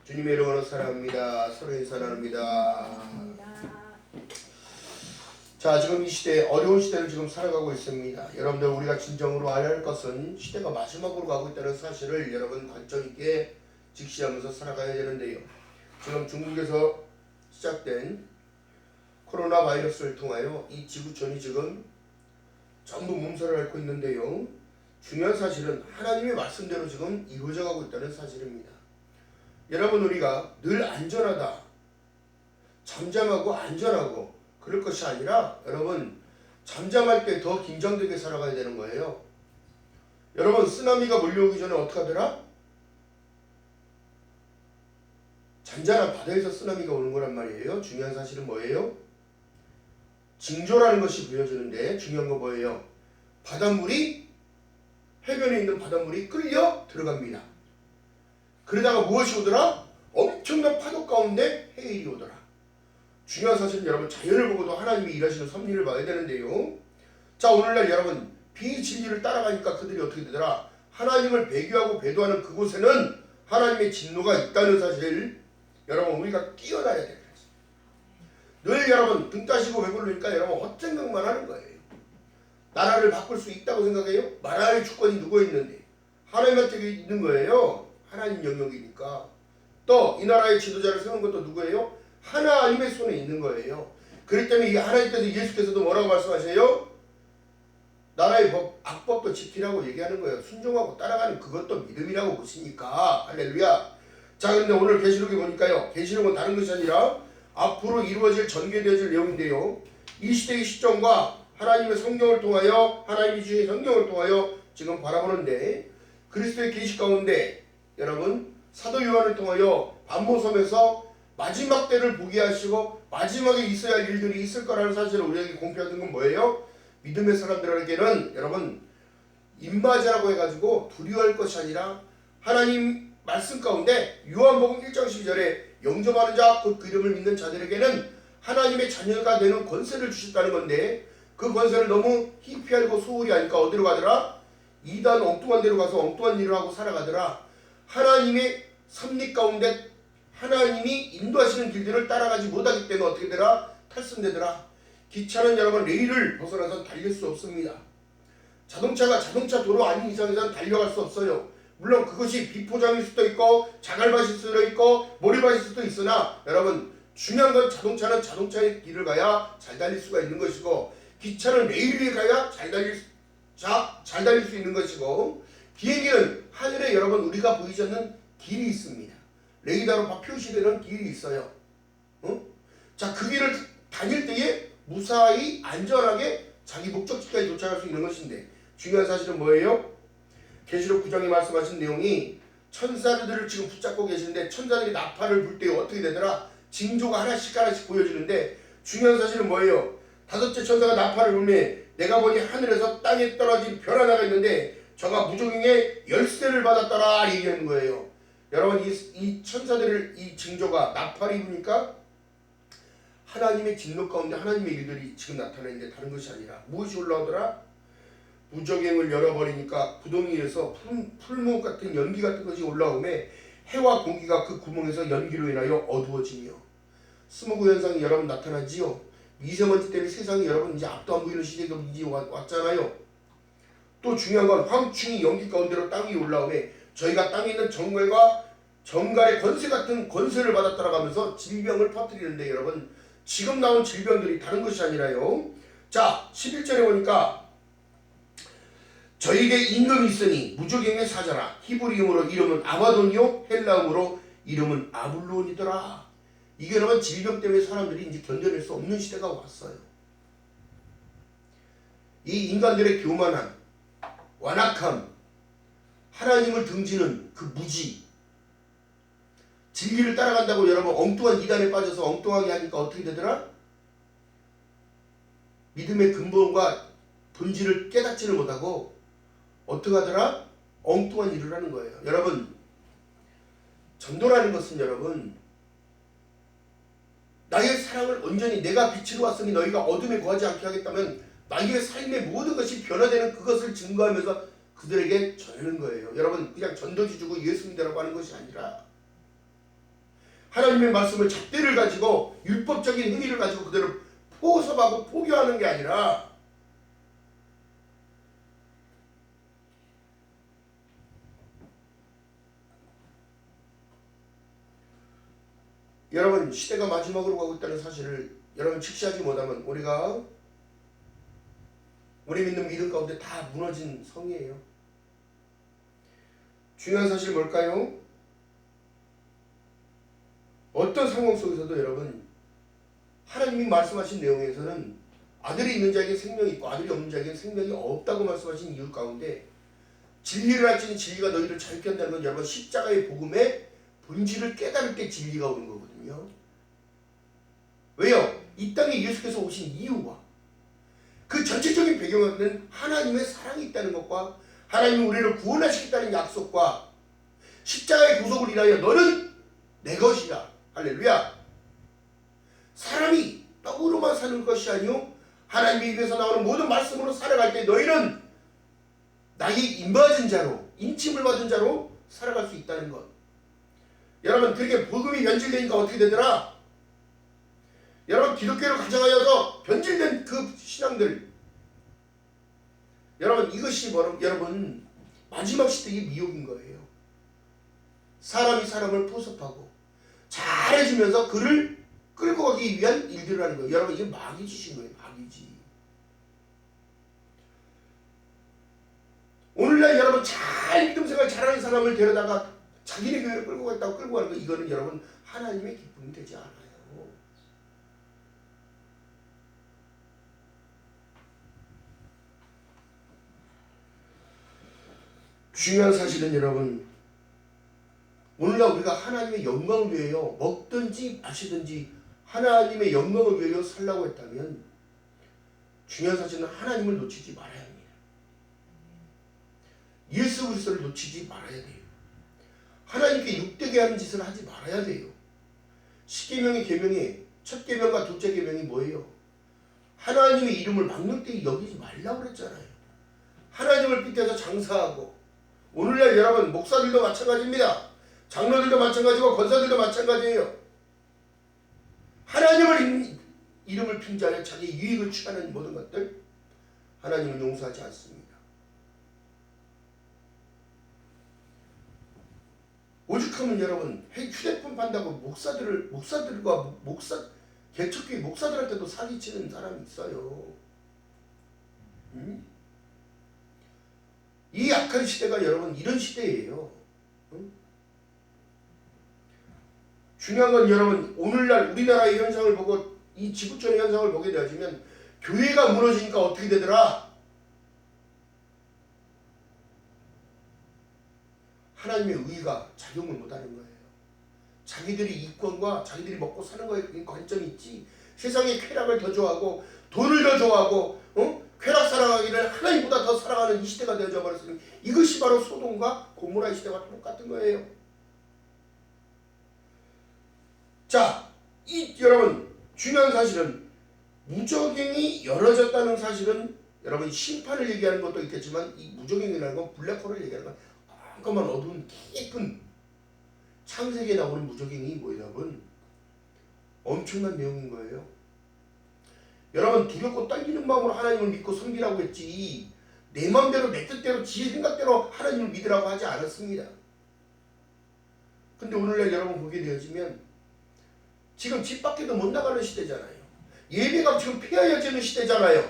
주님의 이름으로 사랑합니다. 서로 인사 나눕니다. 자, 지금 이 시대, 어려운 시대를 지금 살아가고 있습니다. 여러분들, 우리가 진정으로 알아야 할 것은 시대가 마지막으로 가고 있다는 사실을 여러분 관점 있게 직시하면서 살아가야 되는데요. 지금 중국에서 시작된 코로나 바이러스를 통하여 이 지구촌이 지금 전부 몸살을 앓고 있는데요. 중요한 사실은 하나님의 말씀대로 지금 이루어져 가고 있다는 사실입니다. 여러분, 우리가 늘 안전하다, 잠잠하고 안전하고 그럴 것이 아니라 여러분, 잠잠할 때 더 긴장되게 살아가야 되는 거예요. 여러분, 쓰나미가 몰려오기 전에 어떻게 하더라? 잔잔한 바다에서 쓰나미가 오는 거란 말이에요. 중요한 사실은 뭐예요? 징조라는 것이 보여주는데 중요한 거 뭐예요? 바닷물이, 해변에 있는 바닷물이 끌려 들어갑니다. 그러다가 무엇이 오더라? 엄청난 파도 가운데 해일이 오더라. 중요한 사실은 여러분, 자연을 보고도 하나님이 일하시는 섭리를 봐야 되는데요. 자, 오늘날 여러분, 비진리를 따라가니까 그들이 어떻게 되더라? 하나님을 배교하고 배도하는 그곳에는 하나님의 진노가 있다는 사실, 여러분, 우리가 끼어나야 돼요. 늘 여러분, 등 따시고 배부르니까 여러분 헛생각만 하는 거예요. 나라를 바꿀 수 있다고 생각해요? 말할 주권이 누구 있는데? 하나님한테 있는 거예요. 하나님 영역이니까. 또 이 나라의 지도자를 세우는 것도 누구예요? 하나님의 손에 있는 거예요. 그렇기 때문에 이 하나님께서, 예수께서도 뭐라고 말씀하세요? 나라의 법, 악법도 지키라고 얘기하는 거예요. 순종하고 따라가는 그것도 믿음이라고 보시니까. 할렐루야. 자, 그런데 오늘 계시록에 보니까요, 계시록은 다른 것이 아니라 앞으로 이루어질, 전개되어질 내용인데요. 이 시대의 시점과 하나님의 성경을 통하여, 하나님이 주신 성경을 통하여 지금 바라보는데, 그리스도의 계시 가운데 여러분, 사도 요한을 통하여 반모섬에서 마지막 때를 보게 하시고 마지막에 있어야 할 일들이 있을 거라는 사실을 우리에게 공표하는 건 뭐예요? 믿음의 사람들에게는 여러분, 입맞이라고 해가지고 두려워할 것이 아니라 하나님 말씀 가운데 요한복음 1장 12절에 영접하는 자, 곧 그 이름을 믿는 자들에게는 하나님의 자녀가 되는 권세를 주셨다는 건데, 그 권세를 너무 희피하고 소홀히 하니까 어디로 가더라? 이단 엉뚱한 데로 가서 엉뚱한 일을 하고 살아가더라. 하나님의 섭리 가운데 하나님이 인도하시는 길들을 따라가지 못하기 때문에 어떻게 되더라? 탈선되더라. 기차는 여러분, 레일을 벗어나서 달릴 수 없습니다. 자동차가 자동차 도로 아닌 이상에서는 달려갈 수 없어요. 물론 그것이 비포장일 수도 있고 자갈밭일 수도 있고 모래밭일 수도 있으나, 여러분, 중요한 건 자동차는 자동차의 길을 가야 잘 달릴 수가 있는 것이고, 기차는 레일 위에 가야 잘 달릴 수 있는 것이고, 비행기는 하늘에 여러분 우리가 보이지 않는 길이 있습니다. 레이더로 표시되는 길이 있어요. 자, 그 길을 다닐 때에 무사히 안전하게 자기 목적지까지 도착할 수 있는 것인데, 중요한 사실은 뭐예요? 계시록 9장에 말씀하신 내용이 천사들을 지금 붙잡고 계시는데, 천사들이 나팔을 불 때 어떻게 되더라? 징조가 하나씩 하나씩 보여지는데, 중요한 사실은 뭐예요? 다섯째 천사가 나팔을 불매 내가 보니 하늘에서 땅에 떨어진 별 하나가 있는데 저가 무적행의 열쇠를 받았더라 얘기하는 거예요. 여러분, 이 천사들을, 이 징조가 나팔이 부니까 하나님의 진노 가운데 하나님의 일들이 지금 나타나는데 다른 것이 아니라 무엇이 올라오더라? 무적행을 열어버리니까 구덩이에서 풀무 같은 연기 같은 것이 올라오매 해와 공기가 그 구멍에서 연기로 인하여 어두워지며, 스모그 현상이 여러분 나타나지요. 미세먼지 때문에 세상이 여러분 이제 앞도 안 보이는 시대가 이제 왔잖아요. 또 중요한 건 황충이 연기 가운데로 땅이 올라오매 저희가 땅에 있는 정갈과 정갈의 권세 같은 권세를 받았다라고 하면서 질병을 퍼뜨리는데, 여러분, 지금 나온 질병들이 다른 것이 아니라요. 자, 11절에 보니까 저에게 임금이 있으니 무적행의 사자라. 히브리음으로 이름은 아바돈이요 헬라음으로 이름은 아블론이더라. 이게 여러분, 질병 때문에 사람들이 이제 견뎌낼 수 없는 시대가 왔어요. 이 인간들의 교만함, 완악함, 하나님을 등지는 그 무지, 진리를 따라간다고 여러분 엉뚱한 이단에 빠져서 엉뚱하게 하니까 어떻게 되더라? 믿음의 근본과 본질을 깨닫지를 못하고 어떻게 하더라? 엉뚱한 일을 하는 거예요. 여러분, 전도라는 것은 여러분, 나의 사랑을 온전히 내가 빛으로 왔으니 너희가 어둠에 거하지 않게 하겠다면 나의 삶의 모든 것이 변화되는 그것을 증거하면서 그들에게 전하는 거예요. 여러분, 그냥 전도지 주고 예수 믿으라고 하는 것이 아니라 하나님의 말씀을 잣대를 가지고 율법적인 행위를 가지고 그대로 포섭하고 포교하는 게 아니라 여러분 시대가 마지막으로 가고 있다는 사실을 여러분 직시하지 못하면 우리가 우리 믿는 믿음 가운데 다 무너진 성이에요. 중요한 사실 뭘까요? 어떤 상황 속에서도 여러분 하나님이 말씀하신 내용에서는 아들이 있는 자에게 생명이 있고 아들이 없는 자에게 생명이 없다고 말씀하신 이유 가운데 진리를 알지니 진리가 너희를 자유케 한다는 건 여러분 십자가의 복음의 본질을 깨달을 때 진리가 오는 거거든요. 왜요? 이 땅에 예수께서 오신 이유와 그 전체적인 배경에는 하나님의 사랑이 있다는 것과 하나님이 우리를 구원하시겠다는 약속과 십자가의 구속을 인하여 너는 내 것이라. 할렐루야. 사람이 떡으로만 사는 것이 아니요 하나님의 입에서 나오는 모든 말씀으로 살아갈 때 너희는 나의 임받은 자로 인침을 받은 자로 살아갈 수 있다는 것. 여러분 그렇게 복음이 변질되니까 어떻게 되더라? 여러분 기독교로 가져가여서 변질된 그 신앙들 여러분 이것이 여러분 마지막 시대의 미혹인 거예요. 사람이 사람을 포섭하고 잘해주면서 그를 끌고 가기 위한 일들을 하는 거예요. 여러분 이게 마귀 짓인 거예요. 마귀지. 오늘날 여러분 잘 믿음 생활 잘하는 사람을 데려다가 자기네 교회를 끌고 갔다고 끌고 가는 거 이거는 여러분 하나님의 기쁨이 되지 않아요. 중요한 사실은 여러분 오늘날 우리가 하나님의 영광을 위하여 먹든지 마시든지 하나님의 영광을 위하여 살라고 했다면 중요한 사실은 하나님을 놓치지 말아야 합니다. 예수 그리스도를 놓치지 말아야 돼요. 하나님께 육되게 하는 짓을 하지 말아야 돼요. 십계명의 계명이 첫 계명과 둘째 계명이 뭐예요? 하나님의 이름을 망령되이 여기지 말라고 그랬잖아요. 하나님을 빗대서 장사하고 오늘날 여러분 목사들도 마찬가지입니다. 장로들도 마찬가지고 권사들도 마찬가지예요. 하나님을 이름을 핑자하여 자기 유익을 취하는 모든 것들 하나님은 용서하지 않습니다. 오죽하면 여러분 휴대폰 판다고 목사들과 개척교회 목사들한테도 사기치는 사람이 있어요. 이 악한 시대가 여러분 이런 시대예요. 중요한 건 여러분 오늘날 우리나라의 현상을 보고 이 지구촌의 현상을 보게 되어지면 교회가 무너지니까 어떻게 되더라? 하나님의 의가 작용을 못하는 거예요. 자기들이 이권과 자기들이 먹고 사는 거에 관점이 있지 세상의 쾌락을 더 좋아하고 돈을 더 좋아하고 쾌락 사랑하기를 하나님보다 더 사랑하는 이 시대가 되어져 버렸으니 이것이 바로 소돔과 고모라의 시대와 똑같은 거예요. 자, 여러분 중요한 사실은 무적행이 열어졌다는 사실은 여러분 심판을 얘기하는 것도 있겠지만 이 무적행이라는 건 블랙홀을 얘기하는 건 깜깜한 어두운 깊은 창세기에 나오는 무적행이 뭐예요? 여러분 엄청난 내용인 거예요. 여러분 두렵고 떨리는 마음으로 하나님을 믿고 섬기라고 했지 내 마음대로 내 뜻대로 지 생각대로 하나님을 믿으라고 하지 않았습니다. 근데 오늘날 여러분 보게 되어지면 지금 집 밖에도 못 나가는 시대잖아요. 예배가 지금 폐하여지는 시대잖아요.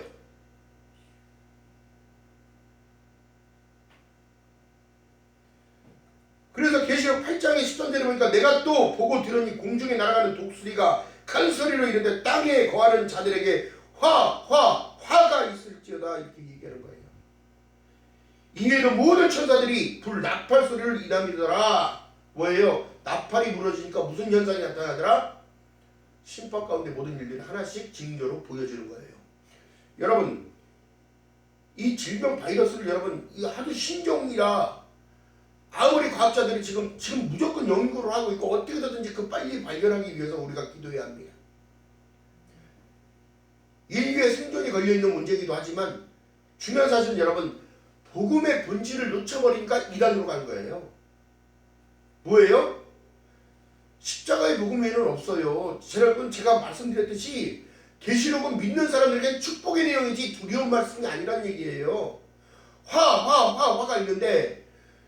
그래서 계시록 8장의 10절에 보니까 내가 또 보고 들으니 공중에 날아가는 독수리가 큰 소리로 이르되 땅에 거하는 자들에게 화가 있을지어다 이렇게 얘기하는 거예요. 이에도 모든 천사들이 불 나팔 소리를 이담이더라. 뭐예요? 나팔이 부러지니까 무슨 현상이 나타나더라? 심판 가운데 모든 일들이 하나씩 징조로 보여주는 거예요. 여러분 이 질병 바이러스를 여러분 이거 하도 신종이라 아무리 과학자들이 지금 무조건 연구를 하고 있고 어떻게든지 그 빨리 발견하기 위해서 우리가 기도해야 합니다. 인류의 생존이 걸려있는 문제이기도 하지만 중요한 사실은 여러분 복음의 본질을 놓쳐버리니까 이단으로 간 거예요. 뭐예요? 십자가의 천국의 복음 외에는 없어요. 제가 말씀드렸듯이 계시록은 믿는 사람들에게 축복의 내용이지 두려운 말씀이 아니란 얘기예요. 화가 있는데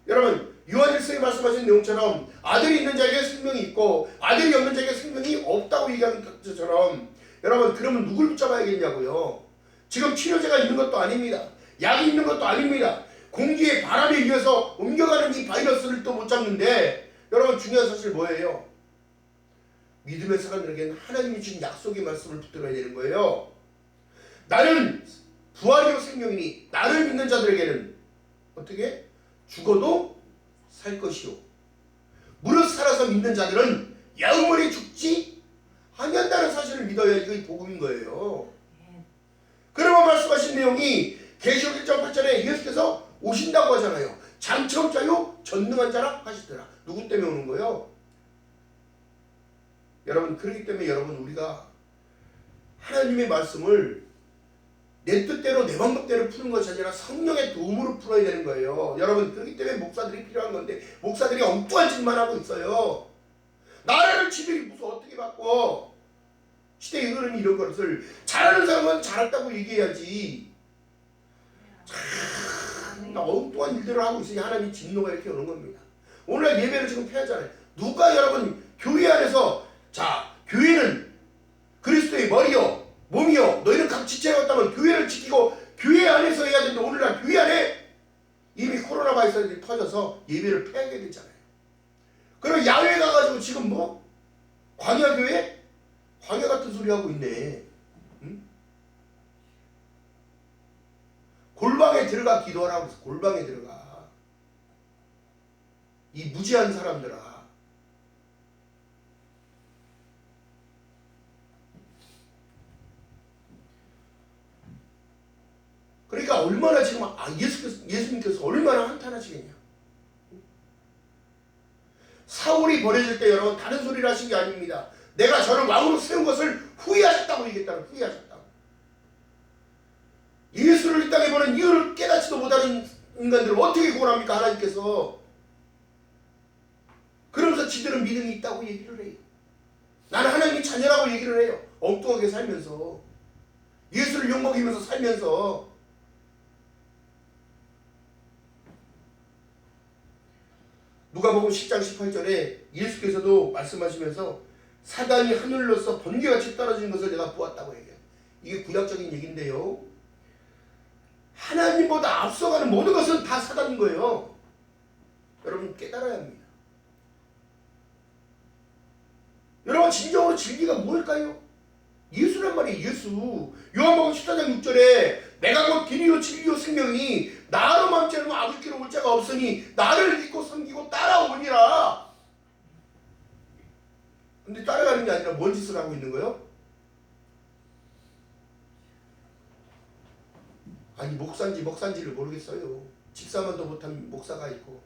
여러분 요한일서에 말씀하신 내용처럼 아들이 있는 자에게 생명이 있고 아들이 없는 자에게 생명이 없다고 얘기하는 것처럼 여러분 그러면 누굴 붙잡아야겠냐고요. 지금 치료제가 있는 것도 아닙니다. 약이 있는 것도 아닙니다. 공기의 바람에 의해서 옮겨가는 이 바이러스를 또 못 잡는데 여러분 중요한 사실 뭐예요? 믿음의 사람들에게는 하나님이 주신 약속의 말씀을 붙들어야 되는 거예요. 나는 부활이요 생명이니 나를 믿는 자들에게는 어떻게? 죽어도 살 것이요 무릇 살아서 믿는 자들은 영원히 죽지 아니한다는 사실을 믿어야 이게 복음인 거예요. 그러면 말씀하신 내용이 계시록 1장 8절에 예수께서 오신다고 하잖아요. 장차옵자요 전능한 자라 하시더라. 누구 때문에 오는 거예요? 여러분 그렇기 때문에 여러분 우리가 하나님의 말씀을 내 뜻대로 내 방법대로 푸는 것이 아니라 성령의 도움으로 풀어야 되는 거예요. 여러분 그렇기 때문에 목사들이 필요한 건데 목사들이 엉뚱한 짓만 하고 있어요. 나라를 지들이 무슨 어떻게 바꿔. 시대의 흐름이 이런 것을 잘하는 사람은 잘했다고 얘기해야지. 참 엉뚱한 일들을 하고 있으니 하나님이 진노가 이렇게 오는 겁니다. 오늘날 예배를 지금 폐하잖아요. 누가 여러분 교회 안에서 자 교회는 그리스도의 머리요 몸이요 너희는 각 지체가 없다면 교회를 지키고 교회 안에서 해야 되는데 오늘날 교회 안에 이미 코로나 바이러스가 터져서 예배를 폐하게 됐잖아요. 그리고 야외 가가지고 지금 뭐 광야교회? 광야 같은 소리 하고 있네. 응? 골방에 들어가 기도하라고 해서 골방에 들어가. 이 무지한 사람들아. 그러니까 얼마나 지금 예수님께서 얼마나 한탄하시겠냐. 사울이 버려질 때 여러분 다른 소리를 하신 게 아닙니다. 내가 저를 왕으로 세운 것을 후회하셨다고 얘기했다는 후회하셨다고. 예수를 이 땅에 보낸 이유를 깨닫지도 못하는 인간들을 어떻게 구원합니까 하나님께서. 그러면서 지들은 믿음이 있다고 얘기를 해요. 나는 하나님이 자녀라고 얘기를 해요. 엉뚱하게 살면서 예수를 욕먹이면서 살면서. 누가복음 10장 18절에 예수께서도 말씀하시면서 사단이 하늘로서 번개같이 떨어지는 것을 내가 보았다고 얘기해요. 이게 구약적인 얘기인데요. 하나님보다 앞서가는 모든 것은 다 사단인 거예요. 여러분 깨달아야 합니다. 여러분 진정으로 진리가 뭘까요? 예수란 말이에요. 예수. 요한복음 14장 6절에 내가 곧 길이요 진리요 생명이 나로 맘지 않으면 아버지께로 올 자가 없으니 나를 믿고 섬기고 따라오니라. 근데 따라가는 게 아니라 뭔 짓을 하고 있는 거예요? 아니 목사인지를 모르겠어요. 집사만도 못한 목사가 있고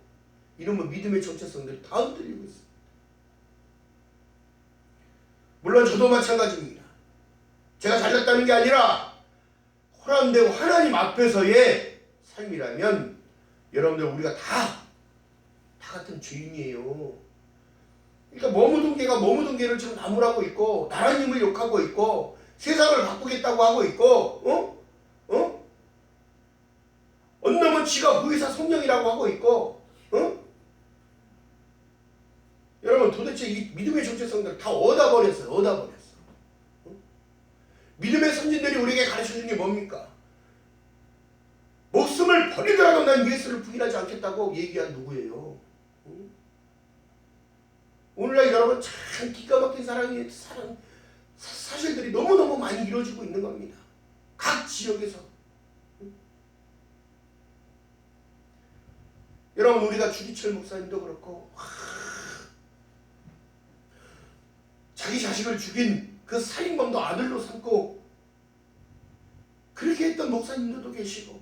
이러면 믿음의 정체성들이 다 흔들리고 있어요. 물론 저도 마찬가지입니다. 제가 잘났다는 게 아니라 호람되고 하나님 앞에서의 삶이라면 여러분들 우리가 다 같은 죄인이에요. 그러니까 머무던 개를 지금 나무라고 있고 나라님을 욕하고 있고 세상을 바꾸겠다고 하고 있고 언놈은 지가 무의사 성령이라고 하고 있고 여러분 도대체 이 믿음의 정체성들 다 얻어 버렸어. 믿음의 선진들이 우리에게 가르쳐준 게 뭡니까? 목숨을 버리더라도 난 예수를 부인하지 않겠다고 얘기한 누구예요? 오늘날 여러분 참 기가 막힌 사실들이 너무너무 많이 이루어지고 있는 겁니다. 각 지역에서. 여러분 우리가 주기철 목사님도 그렇고 자기 자식을 죽인 그 살인범도 아들로 삼고 그렇게 했던 목사님들도 계시고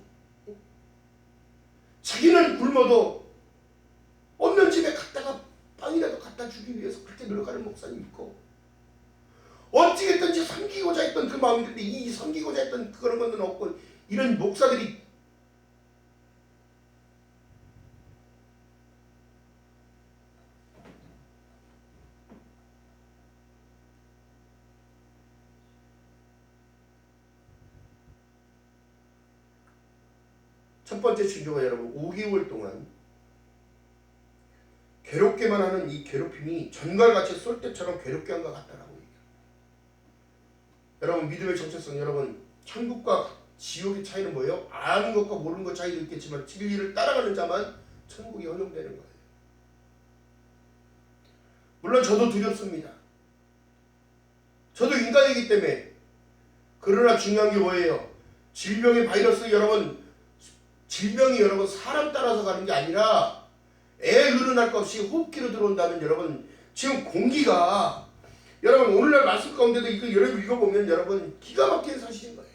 자기는 굶어도 없는 집에 갔다가 빵이라도 갖다 주기 위해서 그렇게 노력하는 목사님 있고 어찌겠든지 섬기고자 했던 그 마음이 있는데 이 섬기고자 했던 그런 것은 없고 이런 목사들이 첫 번째 징조가 여러분 5개월 동안 괴롭게만 하는 이 괴롭힘이 전갈같이 쏠 때처럼 괴롭게 한 것 같다라고 얘기해요. 여러분 믿음의 정체성, 여러분 천국과 지옥의 차이는 뭐예요? 아는 것과 모르는 것 차이도 있겠지만 진리를 따라가는 자만 천국이 허용되는 거예요. 물론 저도 두렵습니다. 저도 인간이기 때문에. 그러나 중요한 게 뭐예요? 질병의 바이러스 여러분, 질병이 여러분 사람 따라서 가는 게 아니라 애 어른할 것 없이 호흡기로 들어온다면 여러분 지금 공기가 여러분 오늘날 말씀 가운데도 이거 여러분 읽어보면 여러분 기가 막힌 사실인 거예요.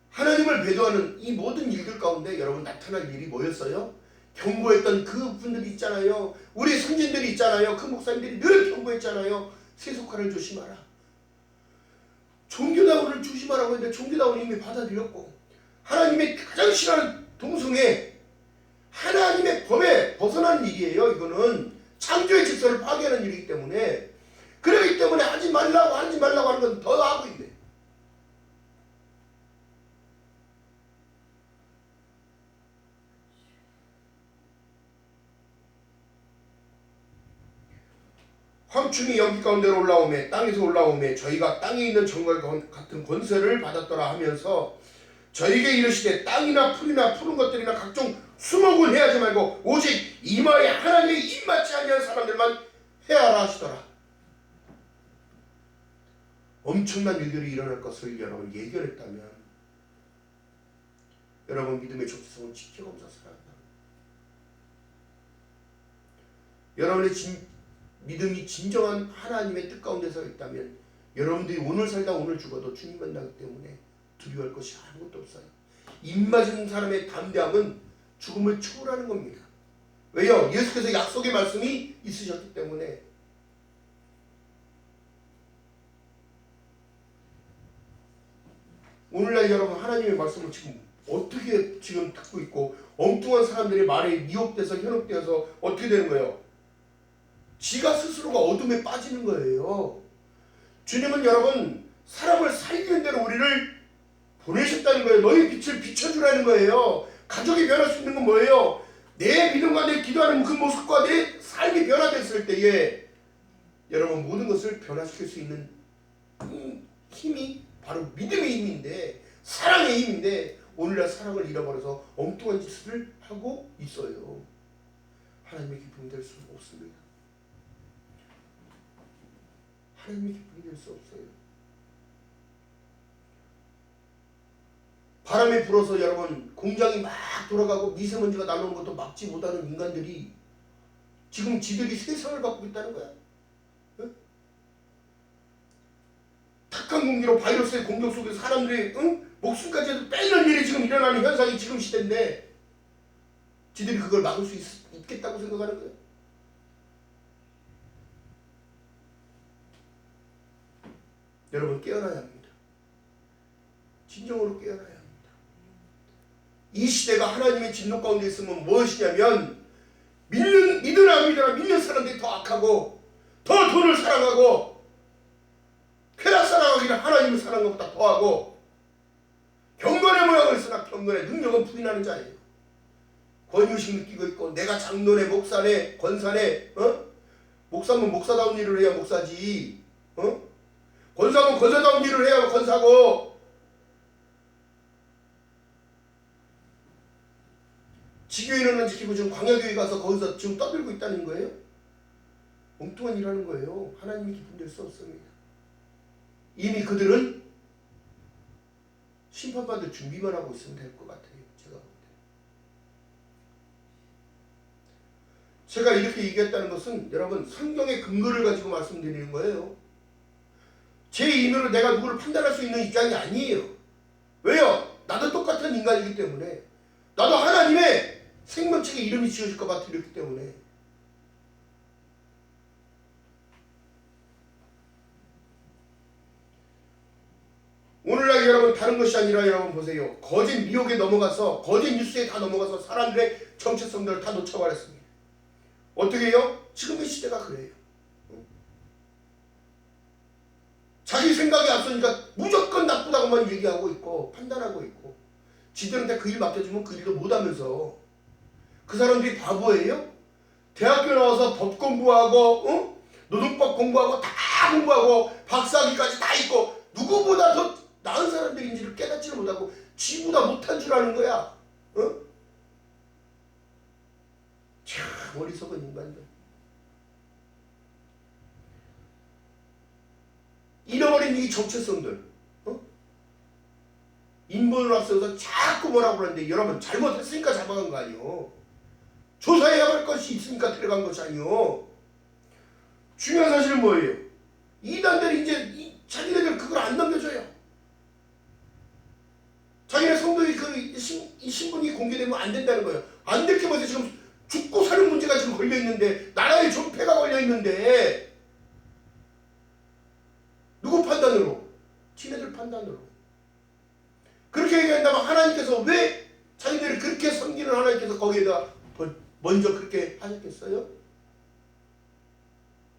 하나님을 배도하는 이 모든 일들 가운데 여러분 나타날 일이 뭐였어요? 경고했던 그 분들이 있잖아요. 우리 선진들이 있잖아요. 그 목사님들이 늘 경고했잖아요. 세속화를 조심하라. 종교다운을 조심하라고 했는데 종교다운을 이미 받아들였고 하나님의 가장 싫어하는 동성애 하나님의 법에 벗어난 일이에요. 이거는 창조의 질서를 파괴하는 일이기 때문에 그렇기 때문에 하지 말라고 하는 건 더 하고 있네. 황충이 연기 가운데로 올라오매 땅에서 올라오매 저희가 땅에 있는 정갈 같은 권세를 받았더라 하면서 저에게 이르시되 땅이나 풀이나 푸른 것들이나 각종 수목은 해하지 말고 오직 이마에 하나님의 입맞지 아니한 사람들만 해하라 하시더라. 엄청난 일들이 일어날 것을 여러분 예견했다면 여러분 믿음의 정체성을 지켜가면서 살아간다. 여러분의 믿음이 진정한 하나님의 뜻 가운데서 있다면 여러분들이 오늘 살다 오늘 죽어도 주님 만나기 때문에 두려워할 것이 아무것도 없어요. 입맞은 사람의 담대함은 죽음을 초월하는 겁니다. 왜요? 예수께서 약속의 말씀이 있으셨기 때문에. 오늘날 여러분 하나님의 말씀을 지금 어떻게 지금 듣고 있고 엉뚱한 사람들의 말에 미혹돼서 현혹되어서 어떻게 되는 거예요? 지가 스스로가 어둠에 빠지는 거예요. 주님은 여러분 사람을 살리는 대로 우리를 보내셨다는 거예요. 너희 빛을 비춰주라는 거예요. 가족이 변할 수 있는 건 뭐예요? 내 믿음과 내 기도하는 그 모습과 내 삶이 변화됐을 때에 여러분 모든 것을 변화시킬 수 있는 힘이 바로 믿음의 힘인데 사랑의 힘인데 오늘날 사랑을 잃어버려서 엉뚱한 짓을 하고 있어요. 하나님의 기쁨이 될 수는 없습니다. 하나님의 기쁨이 될 수 없어요. 바람이 불어서 여러분 공장이 막 돌아가고 미세먼지가 날아오는 것도 막지 못하는 인간들이 지금 지들이 세상을 바꾸고 있다는 거야. 응? 탁한 공기로 바이러스의 공격 속에 사람들이 목숨까지 빼는 일이 지금 일어나는 현상이 지금 시대인데 지들이 그걸 막을 수 있겠다고 생각하는 거예요. 여러분 깨어나야 합니다. 진정으로 깨어나야 합니다. 이 시대가 하나님의 진노 가운데 있으면 무엇이냐면 믿으나 안 믿으나 믿는 사람들이 더 악하고 더 돈을 사랑하고 쾌락 사랑하기를 하나님을 사랑하는 것보다 더하고 경건의 모양을 쓰나 경건의 능력은 부인하는 자예요. 권유식 느끼고 있고 내가 장로네 목사네 권사네 목사면 목사다운 일을 해야 목사지 권사면 권사다운 일을 해야 권사고 지교인은 지키고 지금 광야교회 가서 거기서 지금 떠들고 있다는 거예요. 엉뚱한 일 하는 거예요. 하나님이 기쁨될 수 없습니다. 이미 그들은 심판받을 준비만 하고 있으면 될 것 같아요. 제가 볼 때. 제가 이렇게 얘기했다는 것은 여러분 성경의 근거를 가지고 말씀드리는 거예요. 제 임의로 내가 누구를 판단할 수 있는 입장이 아니에요. 왜요? 나도 똑같은 인간이기 때문에 나도 하나님의 생명책에 이름이 지어질까 봐 두렵기 때문에 오늘날 여러분 다른 것이 아니라 여러분 보세요. 거짓 미혹에 넘어가서 거짓 뉴스에 다 넘어가서 사람들의 정체성들을 다 놓쳐버렸습니다. 어떻게 해요? 지금의 시대가 그래요. 자기 생각이 앞서니까 무조건 나쁘다고만 얘기하고 있고 판단하고 있고, 지들한테 그 일 맡겨주면 그 일도 못하면서. 그 사람들이 바보예요? 대학교 나와서 법 공부하고 노동법 공부하고 다 공부하고 박사학위까지 다 있고 누구보다 더 나은 사람들인지를 깨닫지를 못하고 지보다 못한 줄 아는 거야. 참 어리석은 인간들. 잃어버린 이 정체성들, 인본을 앞세워서 자꾸 뭐라고 그러는데, 여러분 잘못했으니까 잡아간 거 아니요. 조사해야 할 것이 있으니까 들어간 것이 아니요. 중요한 사실은 뭐예요? 이단들이 이제 자기네들 그걸 안 넘겨줘요. 자기네 성도의 이 신분이 공개되면 안 된다는 거예요. 안 될 게 뭐지? 지금 죽고 사는 문제가 지금 걸려 있는데, 나라의 존폐가 걸려 있는데, 누구 판단으로? 지네들 판단으로. 그렇게 얘기한다면 하나님께서 왜 자기들을 그렇게 섬기는 하나님께서 거기에다 먼저 그렇게 하셨겠어요?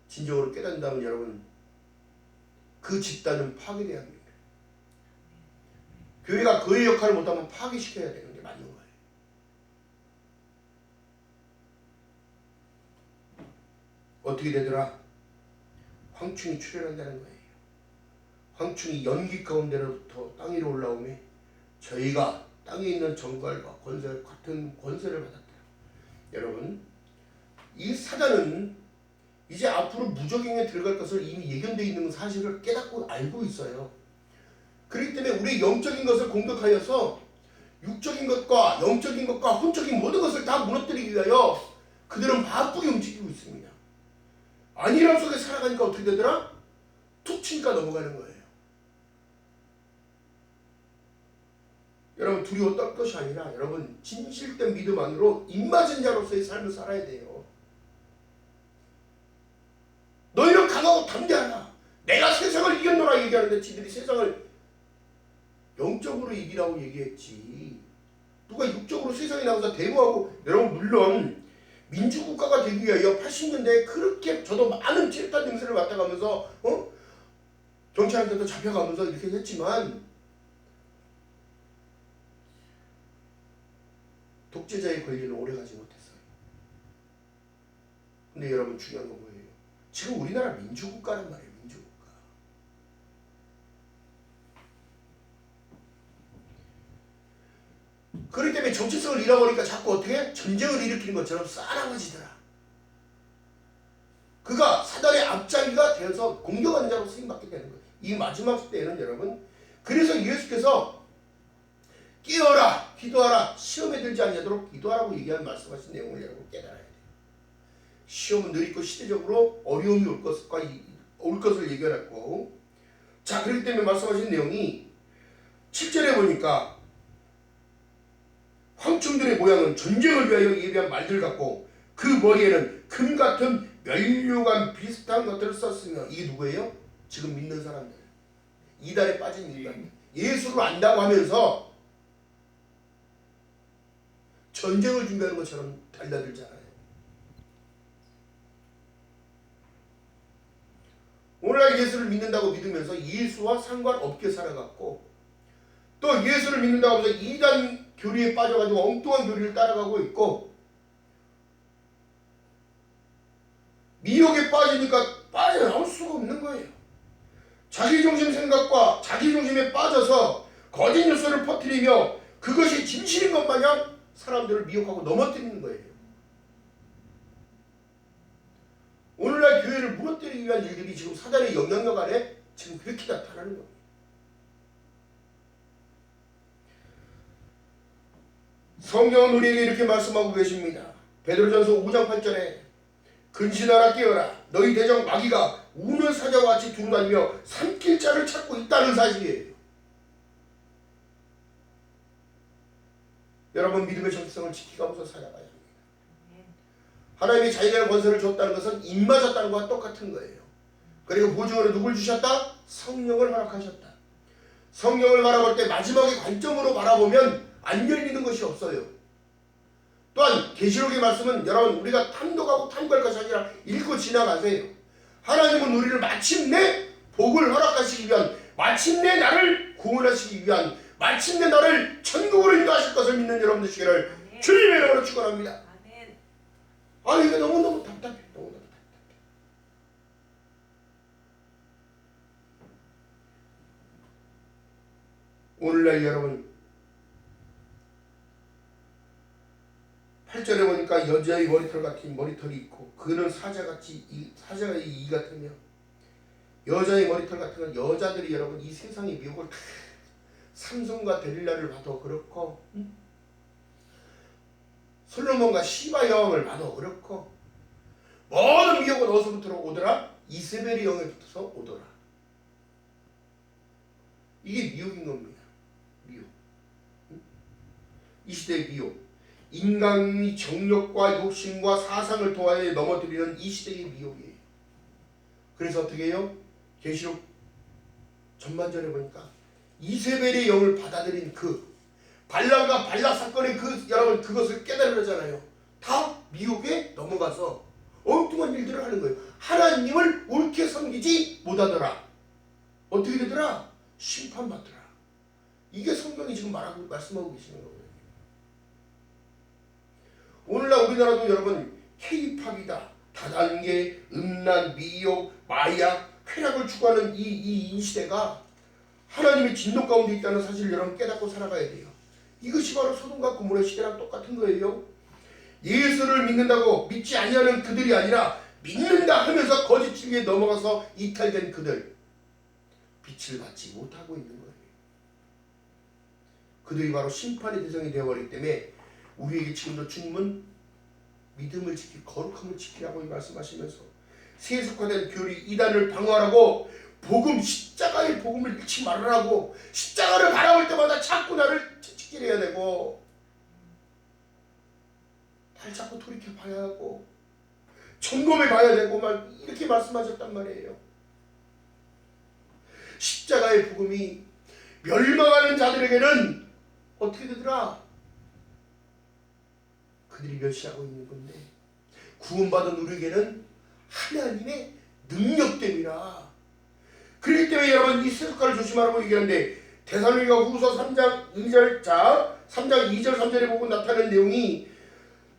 진정으로 깨닫는다면 여러분, 그 집단은 파괴돼야 합니다. 교회가 그의 역할을 못하면 파괴시켜야 되는 게 맞는 거예요. 어떻게 되더라? 황충이 출현한다는 거예요. 황충이 연기 가운데로부터 땅 위로 올라오며 저희가 땅에 있는 정갈과 권세 같은 권세를 받았다. 여러분, 이 사단은 이제 앞으로 무적행에 들어갈 것을 이미 예견되어 있는 사실을 깨닫고 알고 있어요. 그렇기 때문에 우리 영적인 것을 공격하여서 육적인 것과 영적인 것과 혼적인 모든 것을 다 무너뜨리기 위하여 그들은 바쁘게 움직이고 있습니다. 안일함 속에 살아가니까 어떻게 되더라? 툭 치니까 넘어가는 거예요. 여러분, 두려워 떨 것이 아니라 여러분 진실된 믿음 안으로 입맞은 자로서의 삶을 살아야 돼요. 너희는 강하고 담대하라. 내가 세상을 이겼노라 얘기하는데 지들이 세상을 영적으로 이기라고 얘기했지. 누가 육적으로 세상에 나가서 대모하고. 여러분, 물론 민주국가가 되기 위하여 80년대에 그렇게 저도 많은 찌릿한 냄새를 맡아가면서 경찰한테도 잡혀가면서 이렇게 했지만, 독재자의 권리는 오래가지 못했어요. 근데 여러분, 중요한 건 뭐예요? 지금 우리나라 민주국가란 말이에요. 민주국가. 그렇기 때문에 정체성을 잃어버리니까 자꾸 어떻게 전쟁을 일으키는 것처럼 싸나워지더라. 그가 사단의 앞자리가 되어서 공격하는 자로 쓰임받게 되는 거예요. 이 마지막 때에는 여러분, 그래서 예수께서 깨어라, 기도하라, 시험에 들지 않도록 기도하라고 얘기하는 말씀하신 내용을 여러분 깨달아야 돼요. 시험은 늘 있고 시대적으로 어려움이 올 것을 얘기했고, 자, 그렇기 때문에 말씀하신 내용이 7절에 보니까 황충들의 모양은 전쟁을 위하여 예비한 말들 같고 그 머리에는 금 같은 면류관 비슷한 것들을 썼으며, 이게 누구예요? 지금 믿는 사람들, 이단에 빠진 인간들, 예수를 안다고 하면서 전쟁을 준비하는 것처럼 달라들잖아요. 오늘날 예수를 믿는다고 믿으면서 예수와 상관없게 살아갔고, 또 예수를 믿는다고 하면서 이단 교리에 빠져가지고 엉뚱한 교리를 따라가고 있고, 미혹에 빠지니까 빠져나올 수가 없는 거예요. 자기중심 생각과 자기중심에 빠져서 거짓 뉴스를 퍼뜨리며 그것이 진실인 것 마냥 사람들을 미혹하고 넘어뜨리는 거예요. 오늘날 교회를 무너뜨리기 위한 일들이 지금 사단의 영향력 아래 지금 그렇게 나타나는 겁니다. 성경은 우리에게 이렇게 말씀하고 계십니다. 베드로전서 5장 8절에 근신하라, 깨어라, 너희 대적 마귀가 우는 사자와 같이 두루다니며 삼킬 자를 찾고 있다는 사실이에요. 여러분, 믿음의 정체성을 지키면서 살아가야 합니다. 하나님이 자기가 권세를 줬다는 것은 입맞았다는 것과 똑같은 거예요. 그리고 보증으로 누굴 주셨다? 성령을 허락하셨다. 성령을 바라볼 때 마지막의 관점으로 바라보면 안 열리는 것이 없어요. 또한 계시록의 말씀은 여러분, 우리가 탐독하고 탐구할 것이 아니라 읽고 지나가세요. 하나님은 우리를 마침내 복을 허락하시기 위한, 마침내 나를 구원하시기 위한, 마침내 나를 천국으로 인도하실 것을 믿는 여러분 되시기를 주님의 이름으로 축원합니다. 아, 이거 너무너무 답답해. 너무너무 답답해. 오늘날 여러분 8절에 보니까 여자의 머리털 같은 머리털이 있고 그는 사자같이 사자가 이 같으며, 여자의 머리털 같은 건 여자들이 여러분 이 세상의 미혹을 삼손과 데릴라를 봐도 그렇고, 솔로몬과 시바 여왕을 봐도 그렇고, 모든 미혹은 어디서부터 오더라? 이세벨의 영에 붙어서 오더라. 이게 미혹인 겁니다. 미혹. 이 시대의 미혹. 인간이 정욕과 욕심과 사상을 통하여 넘어뜨리는 이 시대의 미혹이에요. 그래서 어떻게 해요? 계시록 전반전에 보니까 이세벨의 영을 받아들인 그 발람과 발락 사건의 그 여러분 그것을 깨달으잖아요. 다 미혹에 넘어가서 엉뚱한 일들을 하는 거예요. 하나님을 옳게 섬기지 못하더라. 어떻게 되더라? 심판받더라. 이게 성경이 지금 말씀하고 계시는 거예요. 오늘날 우리나라도 여러분 K-팝이다, 다단계, 음란, 미혹, 마약, 쾌락을 추구하는 이 시대가 하나님의 진노 가운데 있다는 사실을 여러분 깨닫고 살아가야 돼요. 이것이 바로 소돔과 고모라 시대랑 똑같은 거예요. 예수를 믿는다고 믿지 아니하는 그들이 아니라 믿는다 하면서 거짓 진리에 넘어가서 이탈된 그들, 빛을 받지 못하고 있는 거예요. 그들이 바로 심판의 대상이 되어버리기 때문에 우리에게 지금도 주님은 믿음을 지키고 거룩함을 지키라고 말씀하시면서 세속화된 교리 이단을 방어하라고 복음, 십자가의 복음을 잃지 말으라고, 십자가를 바라볼 때마다 자꾸 나를 채찍질해야 되고 날 자꾸 돌이켜 봐야 하고 점검해 봐야 되고 막 이렇게 말씀하셨단 말이에요. 십자가의 복음이 멸망하는 자들에게는 어떻게 되더라? 그들이 멸시하고 있는 건데 구원받은 우리에게는 하나님의 능력됨이라. 그렇기 때문에 여러분 이 세속화를 조심하라고 얘기하는데, 데살로니가 후서 3장 2절 3장 2절 3절에 보고 나타나는 내용이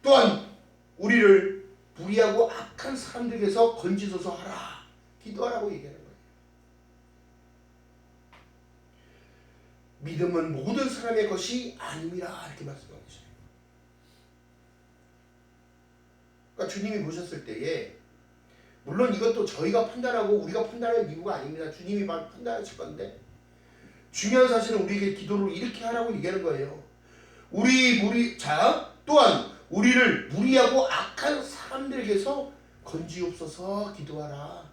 또한 우리를 불의하고 악한 사람들에게서 건지소서 하라, 기도하라고 얘기하는 거예요. 믿음은 모든 사람의 것이 아님이라 이렇게 말씀하고 계셔요. 그러니까 주님이 보셨을 때에, 물론 이것도 저희가 판단하고 우리가 판단할 이유가 아닙니다. 주님이 판단하실 건데, 중요한 사실은 우리에게 기도를 이렇게 하라고 얘기하는 거예요. 또한 우리를 무리하고 악한 사람들에게서 건지옵소서 기도하라.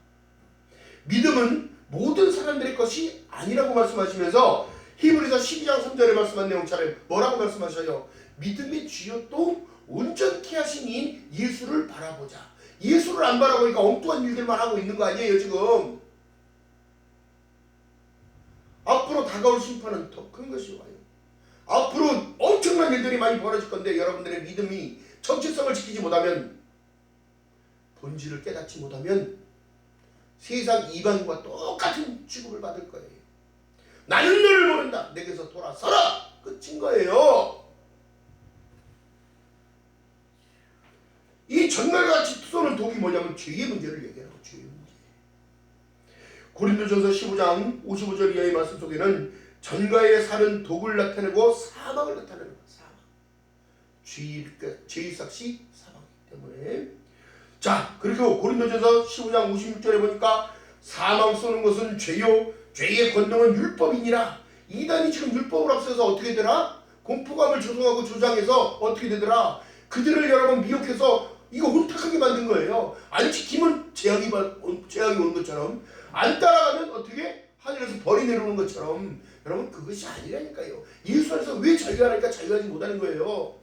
믿음은 모든 사람들의 것이 아니라고 말씀하시면서 히브리서 12장 3절에 말씀한 내용처럼 뭐라고 말씀하셔요? 믿음의 주요 또 온전케 하신 이인 예수를 바라보자. 예수를 안 바라보니까 엉뚱한 일들만 하고 있는 거 아니에요 지금. 앞으로 다가올 심판은 더 큰 것이 와요. 앞으로 엄청난 일들이 많이 벌어질 건데 여러분들의 믿음이 정체성을 지키지 못하면, 본질을 깨닫지 못하면 세상 이방인과 똑같은 취급을 받을 거예요. 나는 너를 모른다, 내게서 돌아서라, 끝인 거예요. 이 전날같이 쏘는 독이 뭐냐면 죄의 문제를 얘기하는 거예요. 죄의 문제. 고린도전서 15장 55절 이하의 말씀 속에는 전가에 사는 독을 나타내고 사망을 나타내는 거예요. 사망. 죄의 삭시 사망이기 때문에. 자, 그리고 고린도전서 15장 56절에 보니까 사망 쏘는 것은 죄요 죄의 권능은 율법이니라. 이단이 지금 율법을 앞서서 어떻게 되더라? 공포감을 조성하고 조장해서 어떻게 되더라? 그들을 여러분 미혹해서 이거 혼탁하게 만든 거예요. 안 지키면 재앙이 오는 것처럼, 안 따라가면 어떻게 하늘에서 벌이 내려오는 것처럼. 여러분 그것이 아니라니까요. 예수 안에서 왜 자유하니까 자유하지 못하는 거예요.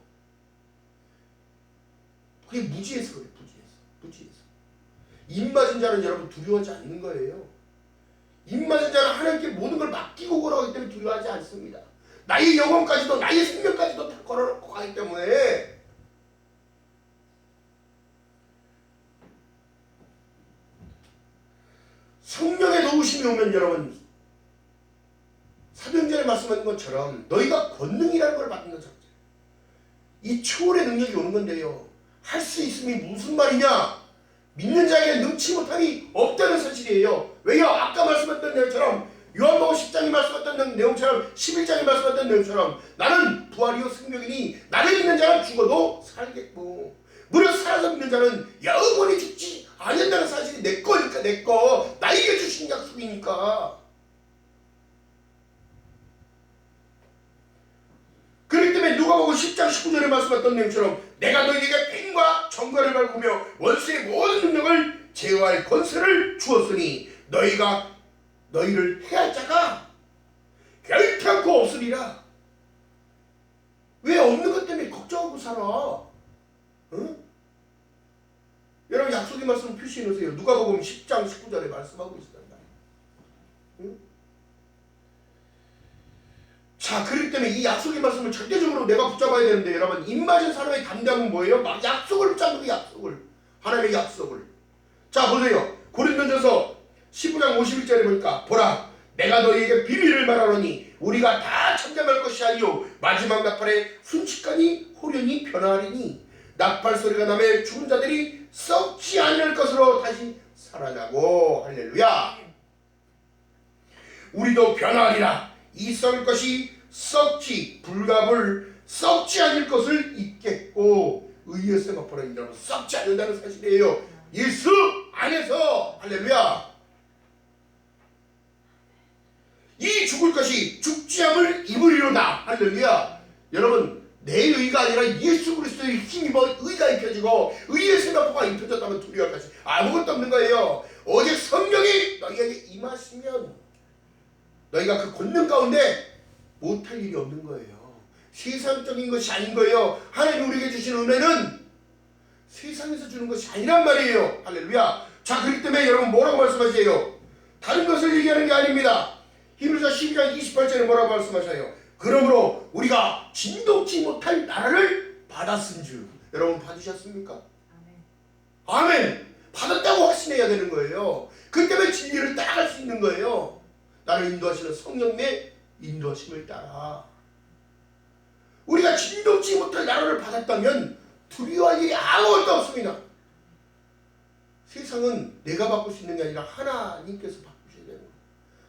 그게 무지해서 그래. 무지해서. 입 맞은 자는 여러분 두려워하지 않는 거예요. 입 맞은 자는 하나님께 모든 걸 맡기고 걸어가기 때문에 두려워하지 않습니다. 나의 영혼까지도 나의 생명까지도 다 걸어놓고 가기 때문에. 성령의 도우심 부심이 오면 여러분 사도행전에 말씀하는 것처럼 너희가 권능이라는 걸 받는 거죠. 이 초월의 능력이 오는 건데요. 할 수 있음이 무슨 말이냐? 믿는 자에게 능치 못함이 없다는 사실이에요. 왜요? 아까 말씀했던 내용처럼 요한복음 10장이 말씀했던 내용처럼 11장이 말씀했던 내용처럼 나는 부활이요 생명이니 나를 믿는 자는 죽어도 살겠고 무릇 살아서 믿는 자는 영원히 죽지 않는다는 사실이 내 거니까 내 거 나에게 주신 약속이니까. 그렇기 때문에 누가복음 10장 19절에 말씀했던 내용처럼 내가 너희에게 뱀과 정갈을 밟으며 원수의 모든 능력을 제어할 권세를 주었으니 너희를 해할 자가 결탄코 없으리라. 왜 없는 것 때문에 걱정하고 살아? 응? 여러분 약속의 말씀 표시해 놓으세요. 누가복음 10장 19절에 말씀하고 있습니다. 응? 자, 그렇기 때문에 이 약속의 말씀을 절대적으로 내가 붙잡아야 되는데 여러분 입 맞은 사람의 담대함은 뭐예요? 막 약속을 붙잡는 그 약속을. 하나님의 약속을. 자, 보세요. 고린도전서 19장 51절에 보니까 보라 내가 너희에게 비밀을 말하노니 우리가 다 잠잠할 것이 아니요 마지막 나팔에 순식간에 호련히 변화하리니 나팔 소리가 나며 죽은 자들이 썩지 않을 것으로 다시 살아나고. 할렐루야. 우리도 변화하리라. 이 썩을 것이 썩지 불갑을 썩지 않을 것을 잊겠고 의의 세마포라 인자로 썩지 않는다는 사실이에요. 예수 안에서. 할렐루야. 이 죽을 것이 죽지 않을 입으리로다. 할렐루야. 여러분 내 의가 아니라 예수 그리스도의 힘입어 의가 입혀지고 의의 세마포가 입혀졌다면 두려워할 것이 아무것도 없는 거예요. 오직 성령이 너희에게 임하시면 너희가 그 권능 가운데 못할 일이 없는 거예요. 세상적인 것이 아닌 거예요. 하나님 우리에게 주신 은혜는 세상에서 주는 것이 아니란 말이에요. 할렐루야. 자, 그렇기 때문에 여러분 뭐라고 말씀하세요? 다른 것을 얘기하는 게 아닙니다. 히브리서 12장 28절에 뭐라고 말씀하셔요? 그러므로 우리가 진동치 못할 나라를 받았은즉. 여러분 받으셨습니까? 아멘. 받았다고 확신해야 되는 거예요. 그 때문에 진리를 따라갈 수 있는 거예요. 나를 인도하시는 성령의 인도하심을 따라. 우리가 진동치 못할 나라를 받았다면 두려워할 일이 아무것도 없습니다. 세상은 내가 바꿀 수 있는 게 아니라 하나님께서 바꾸셔야 되는 거예요.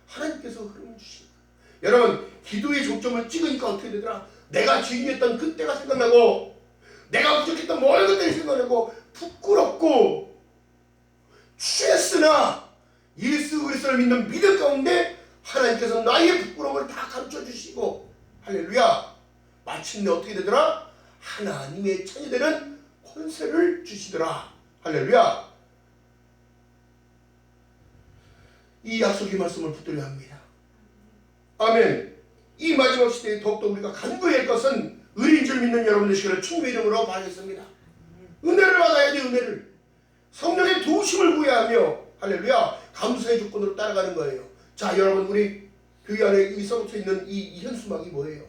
하나님께서 흐름 주시는 거예요. 여러분 기도의 종점을 찍으니까 어떻게 되더라? 내가 주인이었던 그때가 생각나고 내가 부족했던 모든 것들이 생각나고 부끄럽고 취했으나 예수 그리스도를 믿는 믿음 가운데 하나님께서 나의 부끄러움을 다 감춰주시고 할렐루야. 마침내 어떻게 되더라? 하나님의 자녀되는 권세를 주시더라. 할렐루야. 이 약속의 말씀을 붙들려 합니다. 아멘. 이 마지막 시대에 더욱더 우리가 간구해야 할 것은 의리인 줄 믿는 여러분들 시간을 주님의 이름으로 받겠습니다. 은혜를 받아야 돼. 은혜를. 성령의 도우심을 구해야 하며 할렐루야. 감사의 조건으로 따라가는 거예요. 자, 여러분 우리 교회 안에 써붙여 있는 이 현수막이 뭐예요?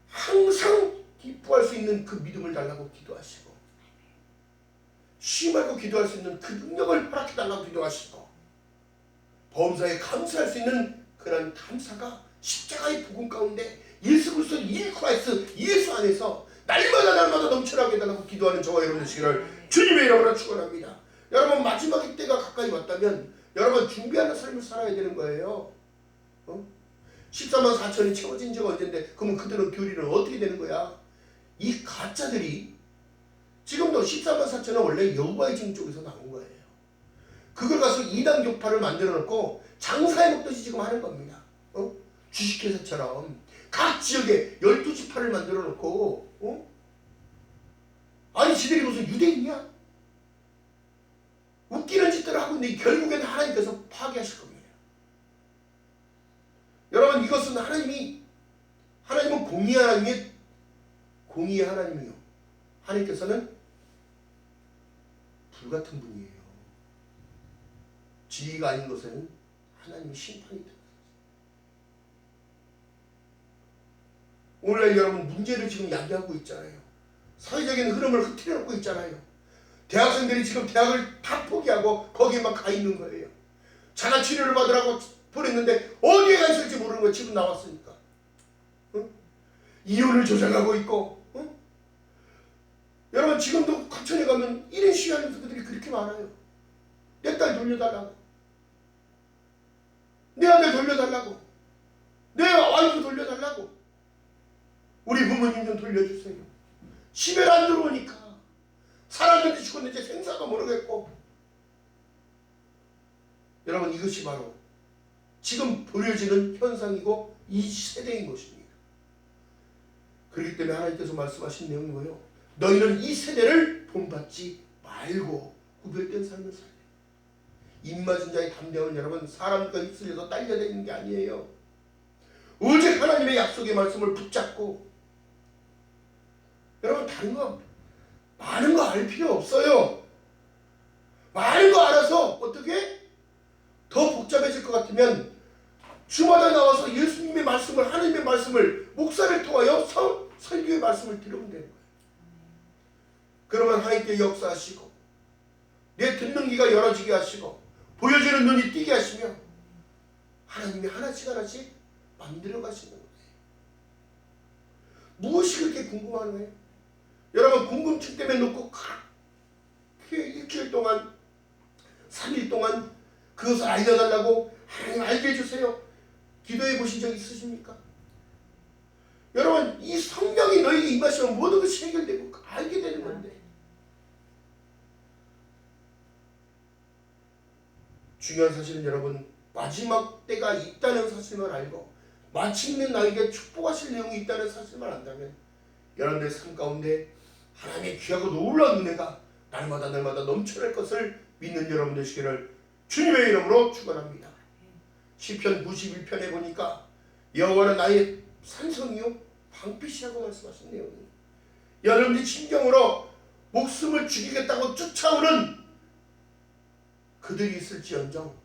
항상 기뻐할 수 있는 그 믿음을 달라고 기도하시고 쉬 말고 기도할 수 있는 그 능력을 허락해 달라고 기도하시고 범사에 감사할 수 있는 그런 감사가 십자가의 복음 가운데 예수 그리스도 인 크라이스트 예수 안에서 날마다 넘쳐나게 해달라고 기도하는 저와 여러분 되시기를 주님의 이름으로 축원합니다. 여러분 마지막의 때가 가까이 왔다면 여러분 준비하는 삶을 살아야 되는 거예요. 14만 4천이 채워진 지가 언젠데 그러면 그들은 교리는 어떻게 되는 거야? 이 가짜들이 지금도 14만 4천은 원래 여호와의 증 쪽에서 나온 거예요. 그걸 가서 이단 교파를 만들어 놓고 장사해 먹듯이 지금 하는 겁니다. 주식회사처럼 각 지역에 12지파를 만들어 놓고 아니 지들이 무슨 유대인이야? 웃기는 짓들을 하고 있는데 결국에는 하나님께서 파괴하실 겁니다. 여러분 이것은 하나님은 공의의 하나님이요. 하나님께서는 불같은 분이에요. 지혜가 아닌 것에는 하나님의 심판이 됩니다. 오늘날 여러분 문제를 지금 야기하고 있잖아요. 사회적인 흐름을 흐트려 놓고 있잖아요. 대학생들이 지금 대학을 다 포기하고 거기에 막 가 있는 거예요. 자가 치료를 받으라고 보냈는데 어디에 가 있을지 모르는 거 지금 나왔으니까. 응? 이혼을 조장하고 있고. 응? 여러분 지금도 과천에 가면 1인 시위하는 분들이 그렇게 많아요. 내 딸 돌려달라고, 내 아들 돌려달라고, 내 와이프 돌려달라고, 우리 부모님 좀 돌려주세요. 집에 안 들어오니까 사람들이 죽었는지 생사도 모르겠고. 여러분 이것이 바로 지금 보여지는 현상이고 이 세대인 것입니다. 그렇기 때문에 하나님께서 말씀하신 내용이 뭐예요? 너희는 이 세대를 본받지 말고 구별된 삶을 살래. 입맞은 자의 담대함은 여러분 사람과 휩쓸려서 딸려대는 게 아니에요. 오직 하나님의 약속의 말씀을 붙잡고. 여러분 다른 거 많은 거 알 필요 없어요. 많은 거 알아서 어떻게 더 복잡해질 것 같으면 주마다 나와서 예수님의 말씀을, 하나님의 말씀을 목사를 통하여 설교의 말씀을 들으면 되는 거예요. 그러면 하나님께 역사하시고 내 듣는 귀가 열어지게 하시고 보여지는 눈이 띄게 하시며 하나님이 하나씩 하나씩 만들어 가시는 거예요. 무엇이 그렇게 궁금한 거예요? 여러분 궁금증 때문에 놓고 그렇게 일주일 동안 3일 동안 그것을 알려달라고 하나님 알게 해주세요 기도해 보신 적 있으십니까? 여러분 이 성령이 너에게 임하시면 모든 것이 해결되고 알게 되는 건데. 중요한 사실은 여러분 마지막 때가 있다는 사실만 알고 마침내 나에게 축복하실 내용이 있다는 사실만 안다면 여러분들의 삶 가운데 하나님의 귀하고 놀라운 은혜가 날마다 넘쳐날 것을 믿는 여러분 되시기를 주님의 이름으로 축원합니다. 시편 91편에 보니까 여호와는 나의 산성이요 방패시라고 말씀하신 내용이에요. 여러분들이 진정으로 목숨을 죽이겠다고 쫓아오는 그들이 있을지언정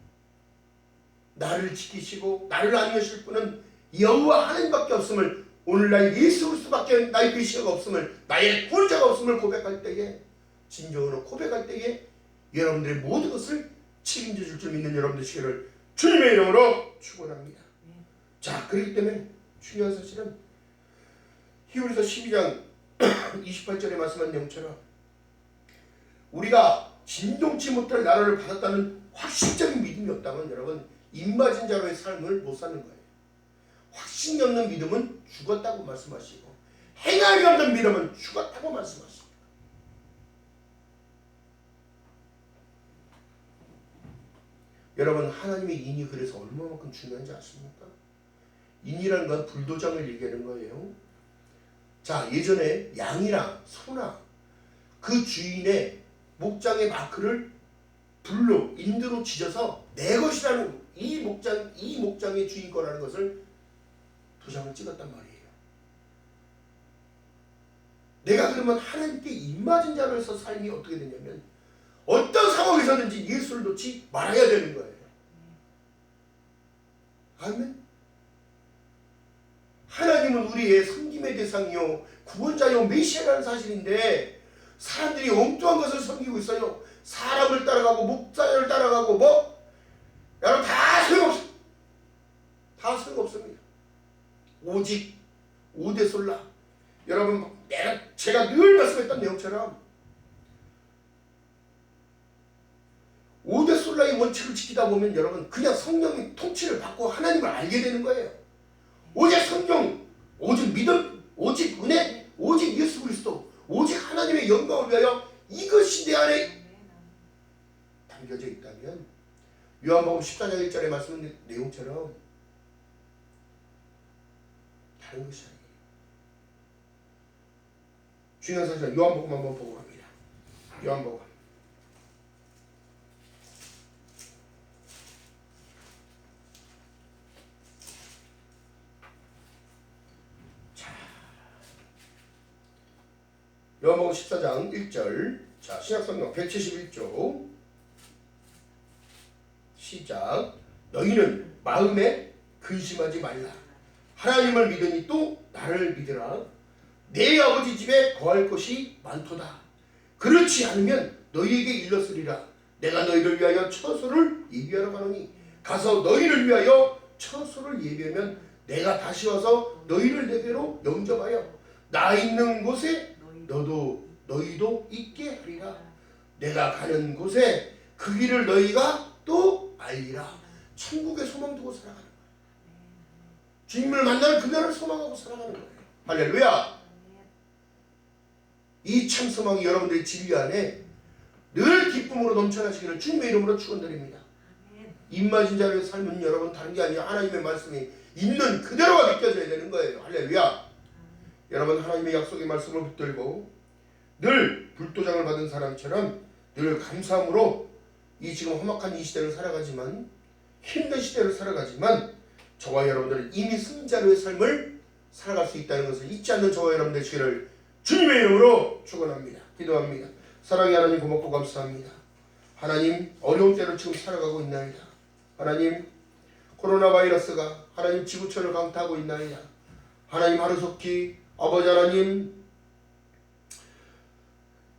나를 지키시고 나를 안위하실 분은 여호와 하나님밖에 없음을, 오늘날 예수 그리스도밖에 나의 메시아가 없음을, 나의 구원자가 없음을 고백할 때에, 진정으로 고백할 때에 여러분들의 모든 것을 책임져 줄 줄 믿는 여러분 되시기를 주님의 이름으로 축원합니다. 자, 그렇기 때문에 중요한 사실은 히브리서 12장 28절에 말씀한 내용처럼 우리가 진동치 못할 나라를 받았다는 확신적인 믿음이 없다면 여러분 입맞은 자로의 삶을 못 사는 거예요. 확신이 없는 믿음은 죽었다고 말씀하시고 행함이 없는 믿음은 죽었다고 말씀하십니다. 여러분 하나님의 인이 그래서 얼마만큼 중요한지 아십니까? 인이라는 건 불도장을 얘기하는 거예요. 자, 예전에 양이랑 소나 그 주인의 목장의 마크를 불로 인두로 지져서 내 것이라는 이 목장의 주인 거라는 것을 도장을 찍었단 말이에요. 내가 그러면 하나님께 입맞은 자로서 삶이 어떻게 되냐면 어떤 상황에서든지 예수를 놓지 말아야 되는 거예요. 아멘. 하나님은 우리의 섬김의 대상이요 구원자요 메시아라는 사실인데 사람들이 엉뚱한 것을 섬기고 있어요. 사람을 따라가고 목자를 따라가고 여러분 다 소용없어요. 다 소용없습니다. 오직 오대솔라. 여러분 제가 늘 말씀했던 내용처럼 오대솔라의 원칙을 지키다 보면 여러분 그냥 성령의 통치를 받고 하나님을 알게 되는 거예요. 오직 성령, 오직 믿음, 오직 은혜, 오직 예수 그리스도, 오직 하나님의 영광을 위하여 이것이 내 안에 담겨져 있다면 요한복음 14장 1절에 말씀한 내용처럼 다른 것이 아니에요. 중요한 사실 요한복음 한번 보고 갑니다. 요한복음 요한복음 14장 1절. 자, 신약성경 171쪽 시작. 너희는 마음에 근심하지 말라. 하나님을 믿으니 또 나를 믿으라. 내 아버지 집에 거할 것이 많도다. 그렇지 않으면 너희에게 일렀으리라. 내가 너희를 위하여 처소를 예비하러 가노니 가서 너희를 위하여 처소를 예비하면 내가 다시 와서 너희를 내게로 영접하여 나 있는 곳에 너희도 있게 하리라. 내가 가는 곳에 그 길을 너희가 또 알리라. 천국에 소망 두고 살아가는 거예요. 주님을 만나는 그날을 소망하고 살아가는 거예요. 할렐루야. 이 참 소망이 여러분들의 진리 안에 늘 기쁨으로 넘쳐나시기를 주님의 이름으로 축원드립니다. 입맞은 자의 삶은 여러분 다른 게 아니라 하나님의 말씀이 있는 그대로가 느껴져야 되는 거예요. 할렐루야. 여러분 하나님의 약속의 말씀을 붙들고 늘 불도장을 받은 사람처럼 늘 감사함으로 이 지금 험악한 이 시대를 살아가지만 힘든 시대를 살아가지만 저와 여러분들은 이미 승자로의 삶을 살아갈 수 있다는 것을 잊지 않는 저와 여러분 되시기를 주님의 이름으로 축원합니다. 기도합니다. 사랑의 하나님 고맙고 감사합니다. 하나님 어려운 때를 지금 살아가고 있나이다. 하나님 코로나 바이러스가 하나님 지구촌을 강타하고 있나이다. 하나님 하루속히 아버지 하나님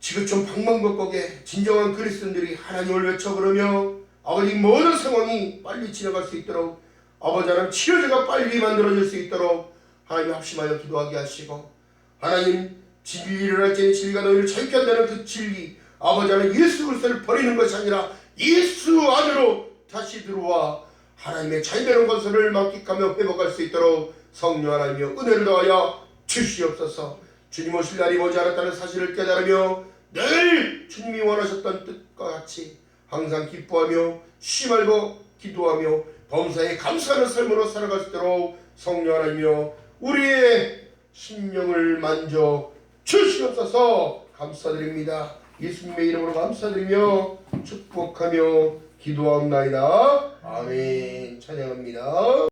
지구촌 방방곡곡에 진정한 그리스도인들이 하나님을 외쳐 부르며 아버지 모든 상황이 빨리 지나갈 수 있도록 아버지 하나님 치료제가 빨리 만들어질 수 있도록 하나님 합심하여 기도하게 하시고 하나님 진리를 할지니 진리가 너희를 자유케 한다는 그 진리 아버지 하나님 예수 그리스도를 버리는 것이 아니라 예수 안으로 다시 들어와 하나님의 자유되는 것을 만끽하며 회복할 수 있도록 성령 하나님이여 은혜를 더하여 주시옵소서. 주님 오실 날이 머지 않았다는 사실을 깨달으며 늘 주님이 원하셨던 뜻과 같이 항상 기뻐하며 쉬지 말고 기도하며 범사에 감사하는 삶으로 살아갈 수 있도록 성령 하나님이여 우리의 심령을 만져 주시옵소서. 감사드립니다. 예수님의 이름으로 감사드리며 축복하며 기도하옵나이다. 아멘. 찬양합니다.